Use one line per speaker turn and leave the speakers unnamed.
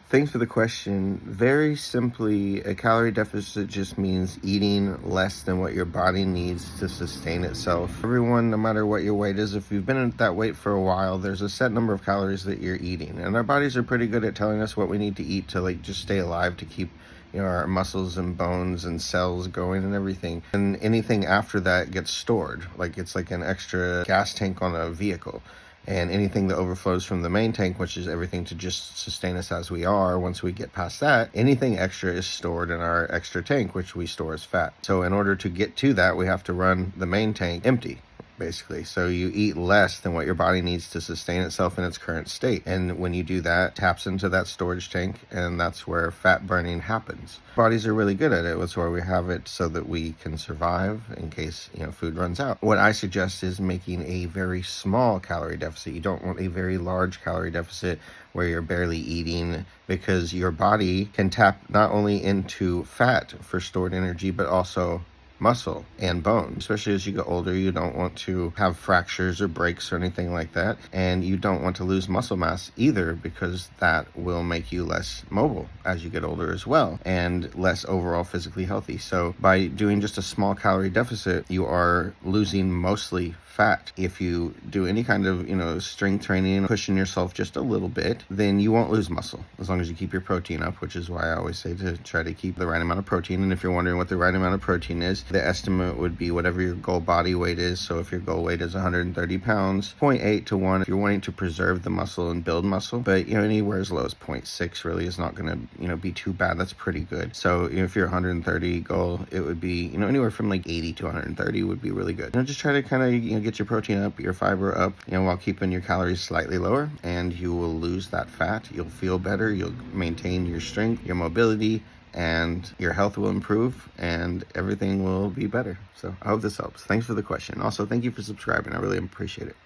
Thanks for the question. Very simply, a calorie deficit just means eating less than what your body needs to sustain itself. Everyone, no matter what your weight is, if you've been at that weight for a while, there's a set number of calories that you're eating. And our bodies are pretty good at telling us what we need to eat to just stay alive, to keep our muscles and bones and cells going and everything. And anything after that gets stored. It's like an extra gas tank on a vehicle. And anything that overflows from the main tank, which is everything to just sustain us as we are, once we get past that, anything extra is stored in our extra tank, which we store as fat. So in order to get to that, we have to run the main tank empty, basically. So you eat less than what your body needs to sustain itself in its current state. And when you do that, it taps into that storage tank, and that's where fat burning happens. Bodies are really good at it. That's why we have it, so that we can survive in case food runs out. What I suggest is making a very small calorie deficit. You don't want a very large calorie deficit where you're barely eating, because your body can tap not only into fat for stored energy, but also muscle and bone. Especially as you get older, you don't want to have fractures or breaks or anything like that, and you don't want to lose muscle mass either, because that will make you less mobile as you get older as well, and less overall physically healthy. So by doing just a small calorie deficit, you are losing mostly fat. If you do any kind of strength training, pushing yourself just a little bit, then you won't lose muscle, as long as you keep your protein up, which is why I always say to try to keep the right amount of protein. And if you're wondering what the right amount of protein is, the estimate would be whatever your goal body weight is. So if your goal weight is 130 pounds, 0.8 to 1 if you're wanting to preserve the muscle and build muscle. But anywhere as low as 0.6 really is not going to be too bad. That's pretty good. So if you're 130 goal, it would be anywhere from 80 to 130 would be really good. Just try to kind of get your protein up, your fiber up, while keeping your calories slightly lower, and you will lose that fat. You'll feel better. You'll maintain your strength, your mobility, and your health will improve, and everything will be better. So I hope this helps. Thanks for the question. Also, thank you for subscribing. I really appreciate it.